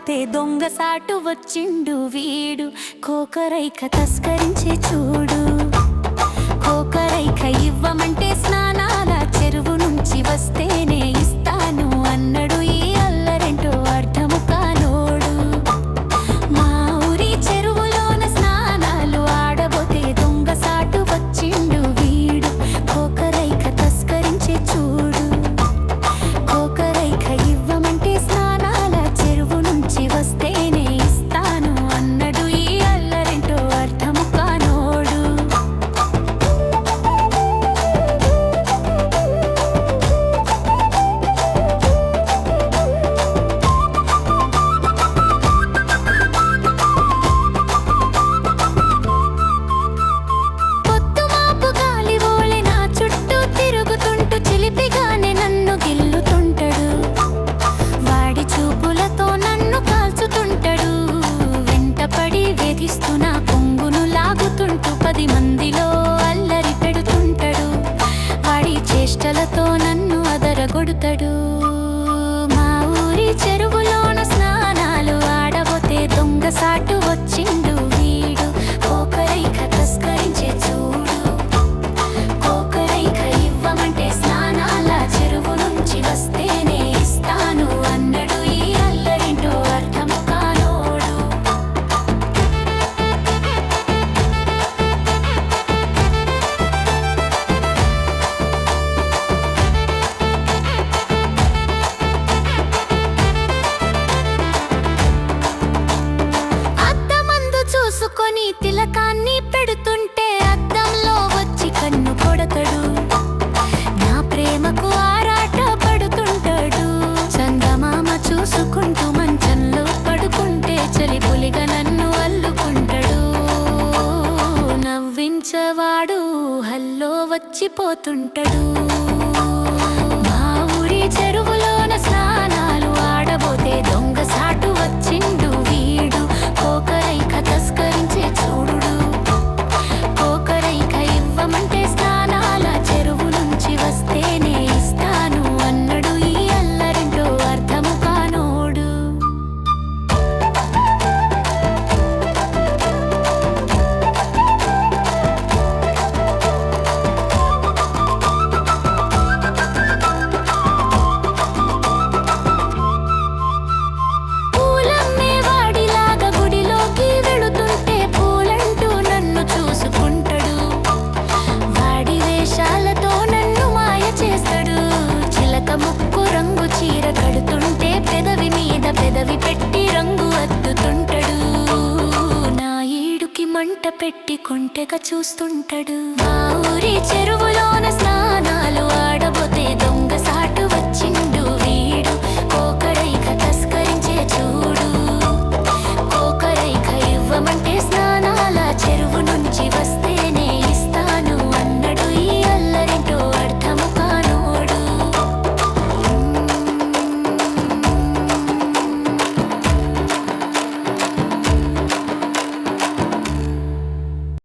ఆడబోతే దొంగసాటు వచ్చిండు వీడు. కోకరైక తస్కరించే చూడు. కోకరైక ఇవ్వమంటే స్నానాల చెరువు నుంచి వస్తేనే ఇస్తాను అన్నడు. ఈ అల్లరెంటో అర్థము కానోడు. మా ఊరి చెరువులోన స్నానాలు ఆడబోతే దొంగసాటు వచ్చిండు వీడు. కోకరైక తస్కరించే చూడు. కోకరైక ఇవ్వమంటే స్నానాల చెరువు నుంచి వస్తేనే ఇస్తాను అన్నడు. ఈ అల్లరెంటో అర్థము కానోడు. పొద్దుమాపు గాలివోలె నా చుట్టూ తిరుగుతుంటూ చిలిపిగానే నన్ను గిల్లుతుంటాడు. వాడి చూపులతో నన్ను కాల్చుతుంటాడు. వెంటపడి వేధిస్తూ నా కొంగును లాగుతుంటూ 10 మందిలో అల్లరి పెడుతుంటాడు. వాడి చేష్టలతో నన్ను అదరగొడతాడు. మా ఊరి చెరువులోన స్నానాలు ఆడబోతే దొంగసాటు వచ్చిండు వీడు. కోకరైక తస్కరించే చూడు. కోకరైక ఇవ్వమంటే స్నానాల చెరువు నుంచి వస్తేనే ఇస్తాను అన్నడు. ఈ అల్లరింటో అర్థము కానోడు. అద్దమందు చూసుకొని తిలకాన్ని పెడుతుంటే అద్దంలో వచ్చి కన్ను కొడతాడు. నా ప్రేమకు ఆరాట పడుతుంటాడు. చందమామ చూసుకుంటూ మంచంలో పడుకుంటే చలిపులిగా నన్ను అల్లుకుంటాడు. నవ్వించవాడు హల్లో వచ్చిపోతుంటాడు. మా ఊరి చెరువులోన స్నానాలు ఆడబోతే దొంగసాటు వచ్చిండు వీడు. కోకరైక తస్కరించే చూడు. కోకరైక ఇవ్వమంటే స్నానాల చెరువు నుంచి వస్తేనే ఇస్తాను అన్నడు. ఈ అల్లరింటో అర్థము కానోడు. పూలమ్మే వాడిలాగా గుడిలోకి వెళుతుంటే పూలంటూ నన్ను చూసుకుంటాడు. వాడి వేషాలతో నన్ను మాయ చేస్తాడు. చిలక ముక్కు రంగు చీర కడుతుంటే పెదవి మీద పెదవి పెట్టి రంగు అద్దుతుంటాడు. నా ఈడుకి మంట పెట్టి కొంటెగా చూస్తుంటాడు. మా ఊరి చెరువులోన స్నానాలు ఆడ